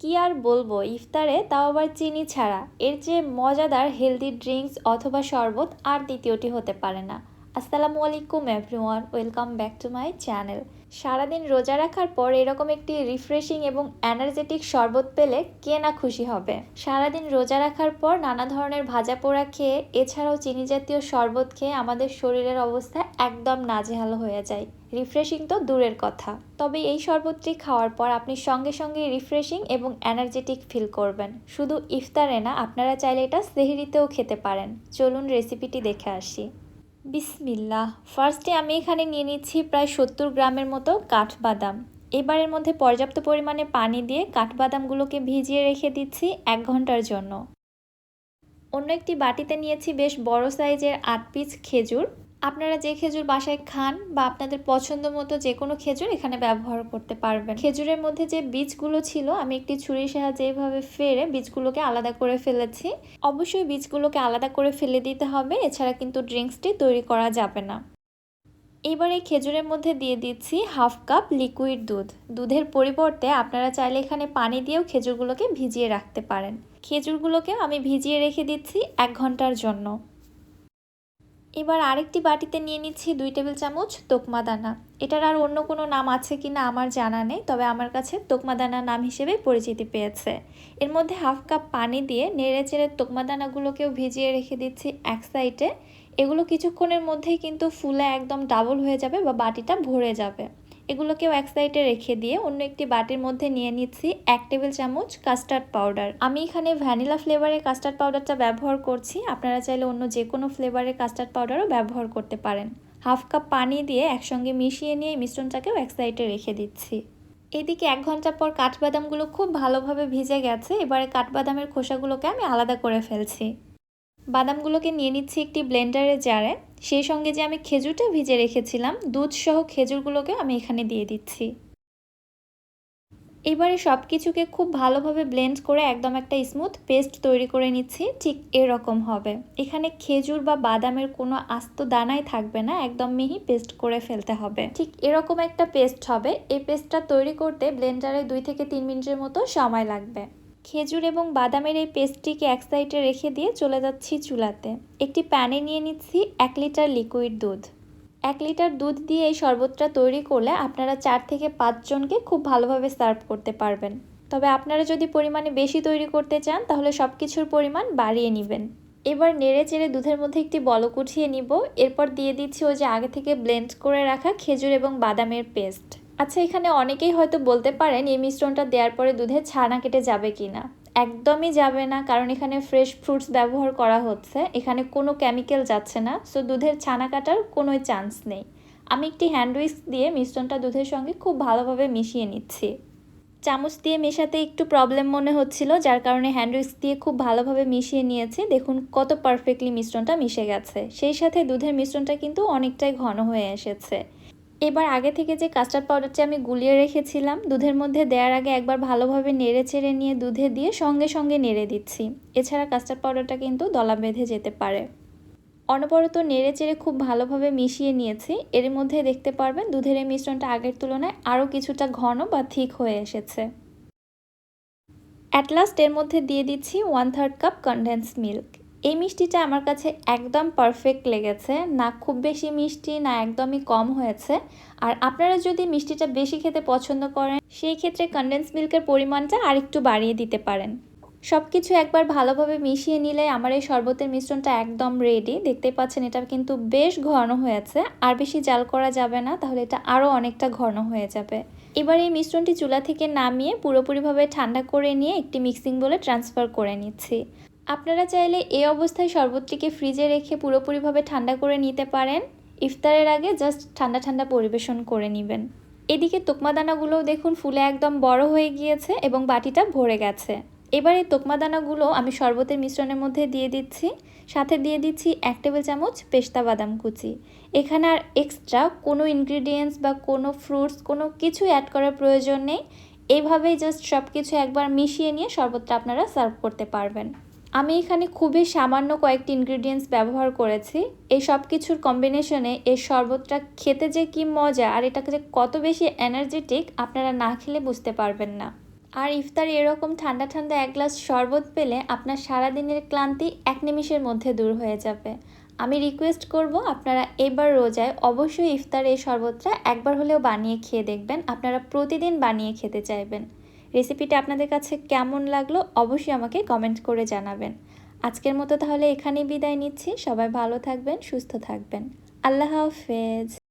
কি আর বলবো, ইফতারে তাও আবার চিনি ছাড়া এর চেয়ে মজাদার হেলদি ড্রিঙ্কস অথবা শরবত আর দ্বিতীয়টি হতে পারে না। আসসালামু আলাইকুম everyone, welcome back to my channel. সারাদিন রোজা রাখার পর এরকম একটি রিফ্রেশিং এবং এনার্জেটিক শরবত পেলে কে না খুশি হবে। সারাদিন রোজা রাখার পর নানা ধরনের ভাজা পোড়া খেয়ে এছাড়াও চিনি জাতীয় শরবত খেয়ে আমাদের শরীরের অবস্থা একদম নাজেহাল হয়ে যায়। রিফ্রেশিং তো দূরের কথা, তবে এই শরবতটি খাওয়ার পর আপনি সঙ্গে সঙ্গে রিফ্রেশিং এবং এনার্জেটিক ফিল করবেন। শুধু ইফতারে না, আপনারা চাইলে এটা সেহরিতেও খেতে পারেন। চলুন রেসিপিটি দেখে আসি। বিসমিল্লাহ। ফার্স্টে আমি এখানে নিয়ে নিচ্ছি প্রায় 70 গ্রামের মতো কাঠবাদাম। এবারের মধ্যে পর্যাপ্ত পরিমাণে পানি দিয়ে কাঠবাদামগুলোকে ভিজিয়ে রেখে দিচ্ছি 1 ঘন্টার জন্য। অন্য একটি বাটিতে নিয়েছি বেশ বড় সাইজের 8 পিস খেজুর। আপনারা যে খেজুর বাসায় খান বা আপনাদের পছন্দ মতো যে কোনো খেজুর এখানে ব্যবহার করতে পারবেন। খেজুরের মধ্যে যে বীজগুলো ছিল আমি একটি ছুরির সাহায্যে এইভাবে ফেরে বীজগুলোকে আলাদা করে ফেলেছি। অবশ্যই বীজগুলোকে আলাদা করে ফেলে দিতে হবে, এছাড়া কিন্তু ড্রিঙ্কসটি তৈরি করা যাবে না। এবার এই খেজুরের মধ্যে দিয়ে দিচ্ছি হাফ কাপ লিকুইড দুধ। দুধের পরিবর্তে আপনারা চাইলে এখানে পানি দিয়েও খেজুরগুলোকে ভিজিয়ে রাখতে পারেন। খেজুরগুলোকেও আমি ভিজিয়ে রেখে দিচ্ছি 1 ঘন্টার জন্য। এবার আরেকটি বাটিতে নিয়ে নিচ্ছি 2 টেবিল চামচ তোকমা দানা। এটার আর অন্য কোনো নাম আছে কিনা আমার জানা নেই, তবে আমার কাছে তোকমা দানা নাম হিসেবে পরিচিতি পেয়েছে। এর মধ্যে হাফ কাপ পানি দিয়ে নেড়ে চেড়ে তোকমা দানাগুলোকেও ভিজিয়ে রেখে দিচ্ছি এক সাইডে। এগুলো কিছুক্ষণের মধ্যেই কিন্তু ফুলে একদম ডাবল হয়ে যাবে বা বাটিটা ভরে যাবে। এগুলোকেও এক সাইডে রেখে দিয়ে অন্য একটি বাটির মধ্যে নিয়ে নিচ্ছি 1 টেবিল চামচ কাস্টার্ড পাউডার। আমি এখানে ভ্যানিলা ফ্লেভারের কাস্টার্ড পাউডারটা ব্যবহার করছি, আপনারা চাইলে অন্য যে কোনো ফ্লেভারের কাস্টার্ড পাউডারও ব্যবহার করতে পারেন। হাফ কাপ পানি দিয়ে একসঙ্গে মিশিয়ে নিয়ে মিশ্রণটাকেও এক সাইডে রেখে দিচ্ছি। এদিকে 1 ঘন্টা পর কাঠবাদামগুলো খুব ভালোভাবে ভিজে গেছে। এবারে কাঠবাদামের খোসাগুলোকে আমি আলাদা করে ফেলছি। বাদামগুলোকে নিয়ে নিচ্ছি একটি ব্লেন্ডারের জারে। সেই সঙ্গে যে আমি খেজুরটা ভিজে রেখেছিলাম, দুধ সহ খেজুরগুলোকেও আমি এখানে দিয়ে দিচ্ছি। এবারে সব কিছুকে খুব ভালোভাবে ব্লেন্ড করে একদম একটা স্মুথ পেস্ট তৈরি করে নিচ্ছি। ঠিক এরকম হবে। এখানে খেজুর বা বাদামের কোনো আস্ত দানাই থাকবে না, একদম মিহি পেস্ট করে ফেলতে হবে। ঠিক এরকম একটা পেস্ট হবে। এই পেস্টটা তৈরি করতে ব্লেন্ডারে 2 থেকে 3 মিনিটের মতো সময় লাগবে। খেজুর এবং বাদামের এই পেস্টটিকে এক সাইডে রেখে দিয়ে চলে যাচ্ছি চুলাতে। একটি প্যানে নিয়ে নিচ্ছি 1 লিটার লিকুইড দুধ। 1 লিটার দুধ দিয়ে এই শরবতটা তৈরি করলে আপনারা 4 থেকে 5 জনকে খুব ভালোভাবে সার্ভ করতে পারবেন। তবে আপনারা যদি পরিমাণে বেশি তৈরি করতে চান তাহলে সব কিছুর পরিমাণ বাড়িয়ে নেবেন। এবার নেড়ে চেড়ে দুধের মধ্যে একটি বলক উঠিয়ে নিব। এরপর দিয়ে দিচ্ছি ওই যে আগে থেকে ব্লেন্ড করে রাখা খেজুর এবং বাদামের পেস্ট। আচ্ছা, এখানে অনেকেই হয়তো বলতে পারেন এই মিশ্রণটা দেওয়ার পরে দুধে ছানা কেটে যাবে কিনা। একদমই যাবে না, কারণ এখানে ফ্রেশ ফ্রুটস ব্যবহার করা হচ্ছে, এখানে কোনো কেমিক্যাল যাচ্ছে না। সো দুধের ছানা কাটার কোনো চান্স নেই। আমি একটি হ্যান্ড উইস্ক দিয়ে মিশ্রণটা দুধের সঙ্গে খুব ভালোভাবে মিশিয়ে নিচ্ছি। চামচ দিয়ে মেশাতে একটু প্রবলেম মনে হচ্ছিল, যার কারণে হ্যান্ড উইস্ক দিয়ে খুব ভালোভাবে মিশিয়ে নিয়েছি। দেখুন কত পারফেক্টলি মিশ্রণটা মিশে গেছে। সেই সাথে দুধের মিশ্রণটা কিন্তু অনেকটাই ঘন হয়ে এসেছে। এবার আগে থেকে যে কাস্টার্ড পাউডারটি আমি গুলিয়ে রেখেছিলাম দুধের মধ্যে দেওয়ার আগে একবার ভালোভাবে নেড়ে চেড়ে নিয়ে দুধে দিয়ে সঙ্গে সঙ্গে নেড়ে দিচ্ছি। এছাড়া কাস্টার্ড পাউডারটা কিন্তু দলা বেঁধে যেতে পারে। অনবরত নেড়ে চেড়ে খুব ভালোভাবে মিশিয়ে নিয়েছি। এর মধ্যে দেখতে পারবেন দুধের এই মিশ্রণটা আগের তুলনায় আরও কিছুটা ঘন বা থিক হয়ে এসেছে। অ্যাট লাস্ট এর মধ্যে দিয়ে দিচ্ছি 1/3 কাপ কনডেন্স মিল্ক। এই মিষ্টিটা আমার কাছে একদম পারফেক্ট লেগেছে, না খুব বেশি মিষ্টি না একদমই কম হয়েছে। আর আপনারা যদি মিষ্টিটা বেশি খেতে পছন্দ করেন সেই ক্ষেত্রে কনডেন্স মিল্কের পরিমাণটা আরেকটু বাড়িয়ে দিতে পারেন। সব কিছু একবার ভালোভাবে মিশিয়ে নিলে আমার এই শরবতের মিশ্রণটা একদম রেডি। দেখতেই পাচ্ছেন এটা কিন্তু বেশ ঘন হয়েছে। আর বেশি জাল করা যাবে না, তাহলে এটা আরও অনেকটা ঘন হয়ে যাবে। এবার এই মিশ্রণটি চুলা থেকে নামিয়ে পুরোপুরিভাবে ঠান্ডা করে নিয়ে একটি মিক্সিং বোলে ট্রান্সফার করে নিচ্ছি। আপনারা চাইলে এই অবস্থায় শরবতটিকে ফ্রিজে রেখে পুরোপুরিভাবে ঠান্ডা করে নিতে পারেন। ইফতারের আগে জাস্ট ঠান্ডা ঠান্ডা পরিবেশন করে নেবেন। এদিকে তোকমা দানাগুলোও দেখুন ফুলে একদম বড় হয়ে গিয়েছে এবং বাটিটা ভরে গেছে। এবার এই তোকমা দানাগুলো আমি শরবতের মিশ্রণের মধ্যে দিয়ে দিচ্ছি। সাথে দিয়ে দিচ্ছি 1 টেবিল চামচ পেস্তা বাদাম কুচি। এখানে আর এক্সট্রা কোনো ইনগ্রিডিয়েন্টস বা কোনো ফ্রুটস কোনো কিছু অ্যাড করার প্রয়োজন নেই। এইভাবেই জাস্ট সব কিছু একবার মিশিয়ে নিয়ে শরবতটা আপনারা সার্ভ করতে পারবেন। আমি এখানে খুবই সামান্য কয়েকটি ইনগ্রিডিয়েন্টস ব্যবহার করেছি। এই সব কিছুর কম্বিনেশনে এই শরবতটা খেতে যে কি মজা আর এটাকে যে কত বেশি এনার্জেটিক আপনারা না খেলে বুঝতে পারবেন না। আর ইফতারে এরকম ঠান্ডা ঠান্ডা এক গ্লাস শরবত পেলে আপনার সারাদিনের ক্লান্তি এক নিমিষের মধ্যে দূর হয়ে যাবে। আমি রিকোয়েস্ট করব আপনারা এবার রোজায় অবশ্যই ইফতারে এই শরবতটা একবার হলেও বানিয়ে খেয়ে দেখবেন, আপনারা প্রতিদিন বানিয়ে খেতে চাইবেন। রেসিপিটা আপনাদের কাছে কেমন লাগলো অবশ্যই আমাকে কমেন্ট করে জানাবেন। আজকের মতো তাহলে এখানেই বিদায় নিচ্ছি। সবাই ভালো থাকবেন, সুস্থ থাকবেন। আল্লাহ হাফেজ।